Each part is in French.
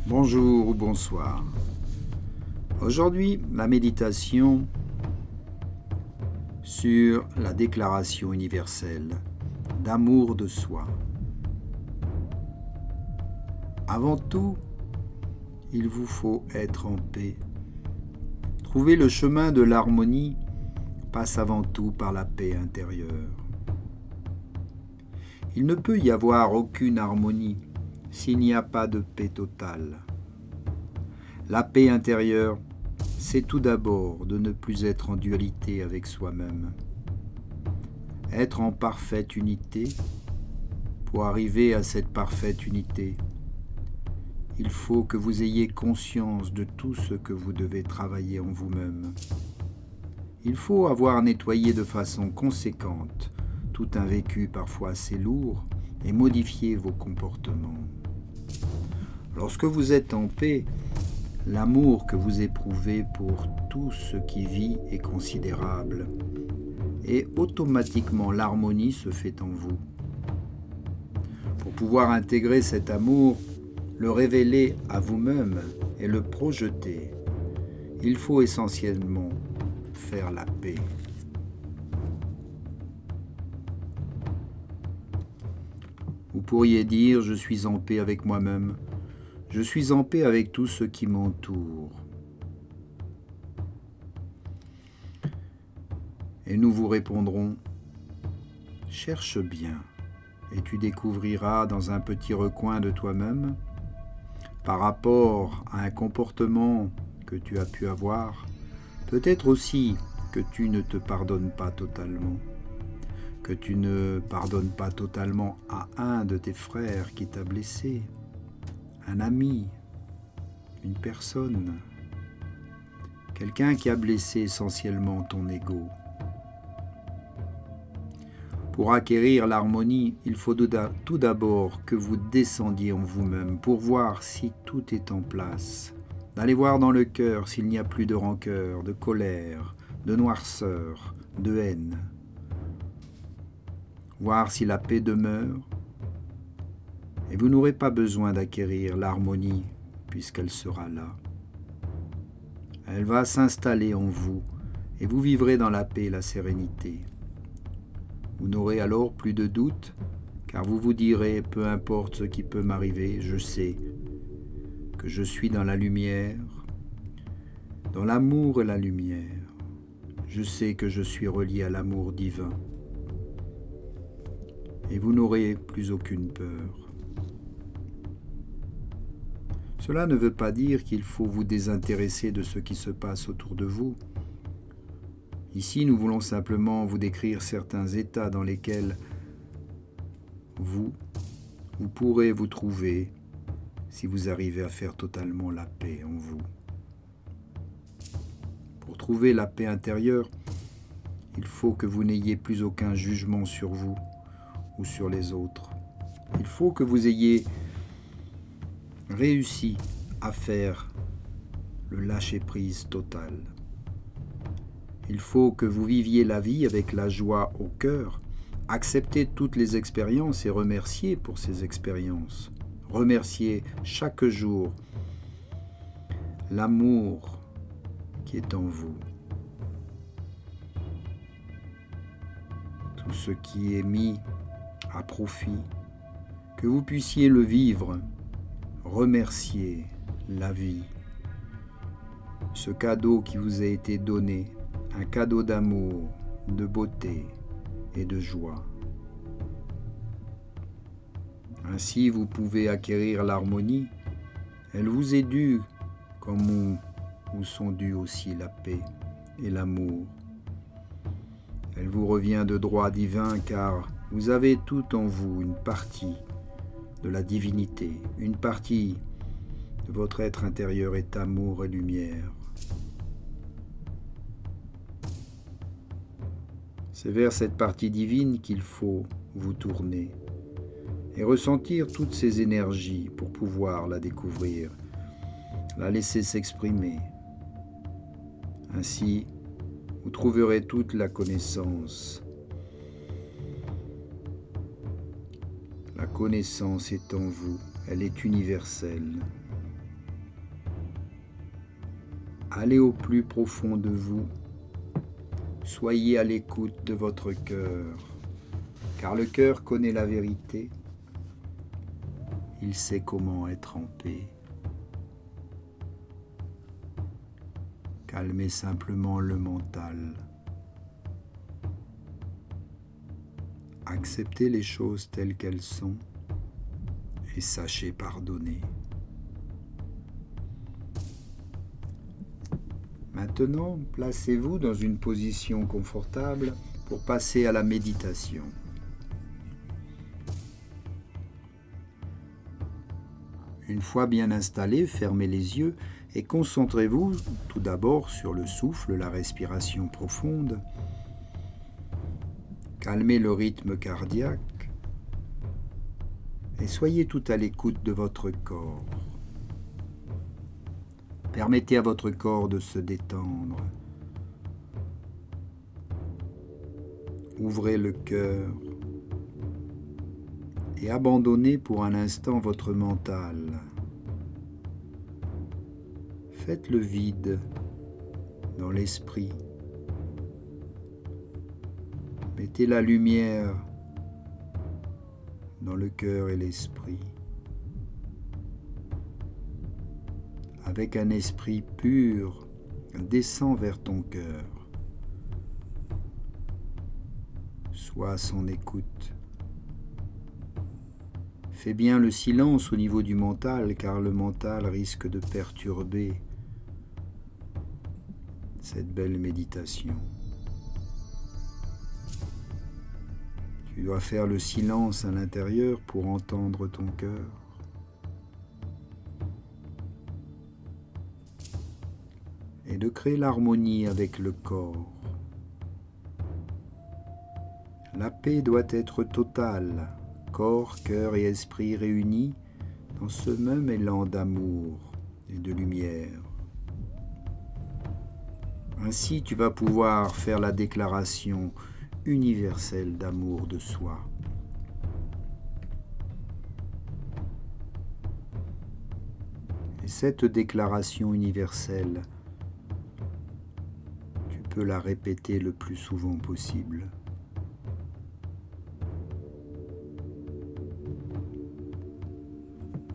Bonjour ou bonsoir. Aujourd'hui, la méditation sur la Déclaration universelle d'amour de soi. Avant tout, il vous faut être en paix. Trouver le chemin de l'harmonie passe avant tout par la paix intérieure. Il ne peut y avoir aucune harmonie s'il n'y a pas de paix totale. La paix intérieure, c'est tout d'abord de ne plus être en dualité avec soi-même. Être en parfaite unité. Pour arriver à cette parfaite unité, il faut que vous ayez conscience de tout ce que vous devez travailler en vous-même. Il faut avoir nettoyé de façon conséquente tout un vécu parfois assez lourd et modifier vos comportements. Lorsque vous êtes en paix, l'amour que vous éprouvez pour tout ce qui vit est considérable et automatiquement l'harmonie se fait en vous. Pour pouvoir intégrer cet amour, le révéler à vous-même et le projeter, il faut essentiellement faire la paix. Vous pourriez dire « Je suis en paix avec moi-même ». Je suis en paix avec tout ce qui m'entoure. Et nous vous répondrons, cherche bien et tu découvriras dans un petit recoin de toi-même, par rapport à un comportement que tu as pu avoir, peut-être aussi que tu ne te pardonnes pas totalement, que tu ne pardonnes pas totalement à un de tes frères qui t'a blessé, un ami, une personne, quelqu'un qui a blessé essentiellement ton ego. Pour acquérir l'harmonie, il faut tout d'abord que vous descendiez en vous-même pour voir si tout est en place, d'aller voir dans le cœur s'il n'y a plus de rancœur, de colère, de noirceur, de haine, voir si la paix demeure. Et vous n'aurez pas besoin d'acquérir l'harmonie puisqu'elle sera là. Elle va s'installer en vous et vous vivrez dans la paix et la sérénité. Vous n'aurez alors plus de doute car vous vous direz, peu importe ce qui peut m'arriver, je sais que je suis dans la lumière, dans l'amour et la lumière. Je sais que je suis relié à l'amour divin. Et vous n'aurez plus aucune peur. Cela ne veut pas dire qu'il faut vous désintéresser de ce qui se passe autour de vous. Ici, nous voulons simplement vous décrire certains états dans lesquels vous pourrez vous trouver si vous arrivez à faire totalement la paix en vous. Pour trouver la paix intérieure, il faut que vous n'ayez plus aucun jugement sur vous ou sur les autres. Il faut que vous ayez réussi à faire le lâcher-prise total. Il faut que vous viviez la vie avec la joie au cœur, accepter toutes les expériences et remercier pour ces expériences. Remercier chaque jour l'amour qui est en vous. Tout ce qui est mis à profit, que vous puissiez le vivre, remercier la vie, ce cadeau qui vous a été donné, un cadeau d'amour, de beauté et de joie. Ainsi, vous pouvez acquérir l'harmonie. Elle vous est due, comme vous sont dus aussi la paix et l'amour. Elle vous revient de droit divin car vous avez tout en vous une partie de la divinité, une partie de votre être intérieur est amour et lumière. C'est vers cette partie divine qu'il faut vous tourner et ressentir toutes ces énergies pour pouvoir la découvrir, la laisser s'exprimer. Ainsi, vous trouverez toute la connaissance. La connaissance est en vous, elle est universelle. Allez au plus profond de vous. Soyez à l'écoute de votre cœur, car le cœur connaît la vérité. Il sait comment être en paix. Calmez simplement le mental. Acceptez les choses telles qu'elles sont et sachez pardonner. Maintenant, placez-vous dans une position confortable pour passer à la méditation. Une fois bien installé, fermez les yeux et concentrez-vous tout d'abord sur le souffle, la respiration profonde. Calmez le rythme cardiaque et soyez tout à l'écoute de votre corps. Permettez à votre corps de se détendre. Ouvrez le cœur et abandonnez pour un instant votre mental. Faites le vide dans l'esprit. Mettez la lumière dans le cœur et l'esprit. Avec un esprit pur, descends vers ton cœur. Sois à son écoute. Fais bien le silence au niveau du mental, car le mental risque de perturber cette belle méditation. Tu dois faire le silence à l'intérieur pour entendre ton cœur. Et de créer l'harmonie avec le corps. La paix doit être totale, corps, cœur et esprit réunis dans ce même élan d'amour et de lumière. Ainsi, tu vas pouvoir faire la déclaration universelle d'amour de soi. Et cette déclaration universelle, tu peux la répéter le plus souvent possible.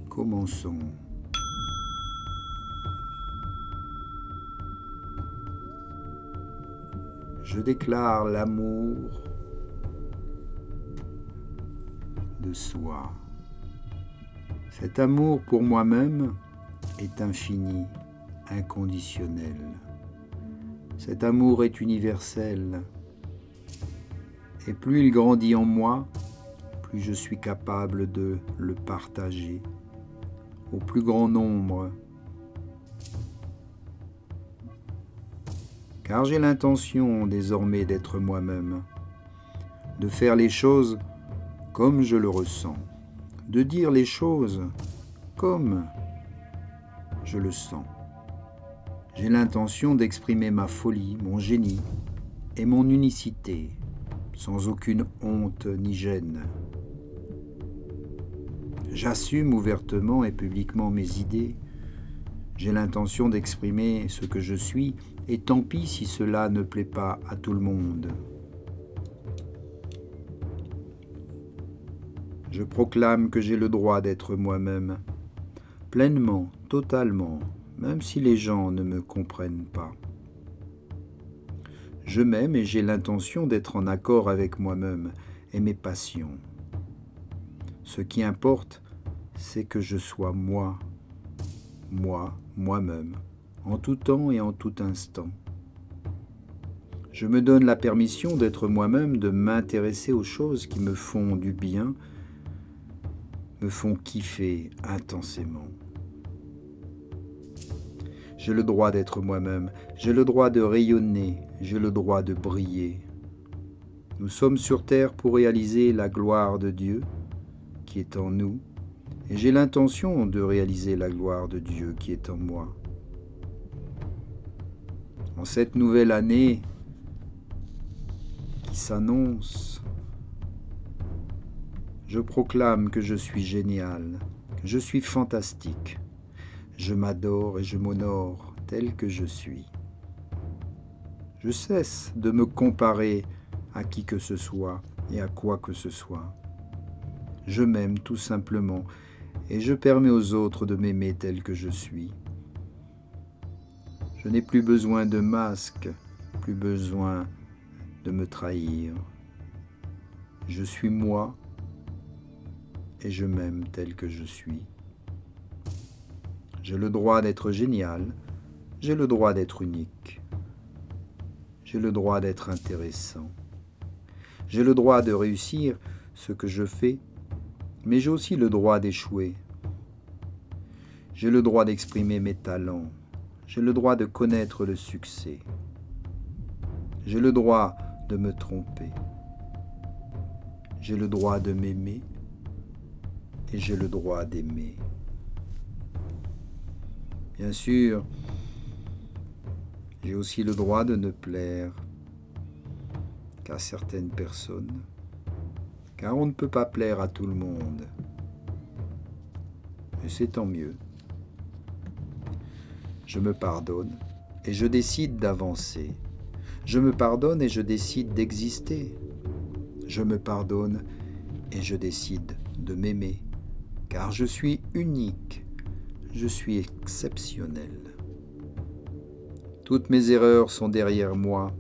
Commençons. Je déclare l'amour de soi. Cet amour pour moi-même est infini, inconditionnel. Cet amour est universel. Et plus il grandit en moi, plus je suis capable de le partager au plus grand nombre. Car j'ai l'intention désormais d'être moi-même, de faire les choses comme je le ressens, de dire les choses comme je le sens. J'ai l'intention d'exprimer ma folie, mon génie et mon unicité, sans aucune honte ni gêne. J'assume ouvertement et publiquement mes idées. J'ai l'intention d'exprimer ce que je suis, et tant pis si cela ne plaît pas à tout le monde. Je proclame que j'ai le droit d'être moi-même, pleinement, totalement, même si les gens ne me comprennent pas. Je m'aime et j'ai l'intention d'être en accord avec moi-même et mes passions. Ce qui importe, c'est que je sois moi-même, en tout temps et en tout instant. Je me donne la permission d'être moi-même, de m'intéresser aux choses qui me font du bien, me font kiffer intensément. J'ai le droit d'être moi-même, j'ai le droit de rayonner, j'ai le droit de briller. Nous sommes sur terre pour réaliser la gloire de Dieu qui est en nous, et j'ai l'intention de réaliser la gloire de Dieu qui est en moi. En cette nouvelle année qui s'annonce, je proclame que je suis génial, que je suis fantastique. Je m'adore et je m'honore tel que je suis. Je cesse de me comparer à qui que ce soit et à quoi que ce soit. Je m'aime tout simplement et je permets aux autres de m'aimer tel que je suis. Je n'ai plus besoin de masque, plus besoin de me trahir. Je suis moi et je m'aime tel que je suis. J'ai le droit d'être génial, j'ai le droit d'être unique. J'ai le droit d'être intéressant. J'ai le droit de réussir ce que je fais, mais j'ai aussi le droit d'échouer. J'ai le droit d'exprimer mes talents. J'ai le droit de connaître le succès. J'ai le droit de me tromper. J'ai le droit de m'aimer et j'ai le droit d'aimer. Bien sûr, j'ai aussi le droit de ne plaire qu'à certaines personnes, car on ne peut pas plaire à tout le monde. Et c'est tant mieux. Je me pardonne et je décide d'avancer. Je me pardonne et je décide d'exister. Je me pardonne et je décide de m'aimer, car je suis unique, je suis exceptionnel. Toutes mes erreurs sont derrière moi.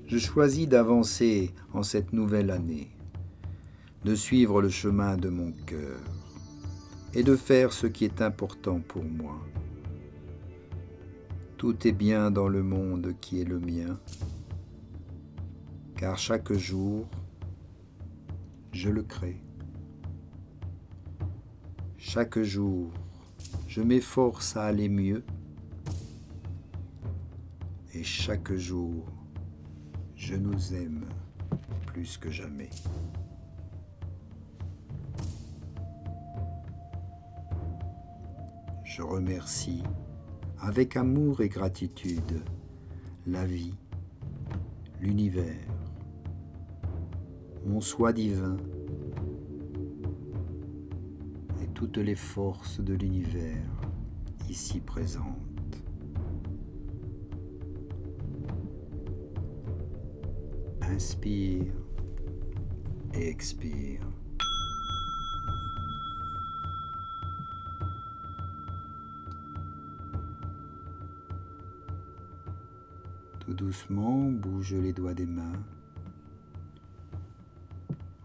Je choisis d'avancer en cette nouvelle année, de suivre le chemin de mon cœur et de faire ce qui est important pour moi. Tout est bien dans le monde qui est le mien, car chaque jour, je le crée. Chaque jour, je m'efforce à aller mieux et chaque jour, je nous aime plus que jamais. Je remercie avec amour et gratitude la vie, l'univers, mon soi divin et toutes les forces de l'univers ici présentes. Inspire et expire. Tout doucement, bouge les doigts des mains.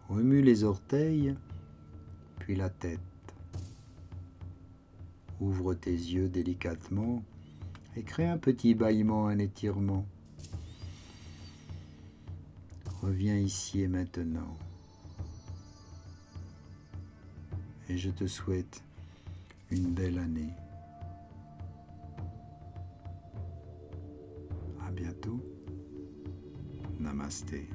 Remue les orteils, puis la tête. Ouvre tes yeux délicatement et crée un petit bâillement, un étirement. Reviens ici et maintenant. Et je te souhaite une belle année. À bientôt. Namasté.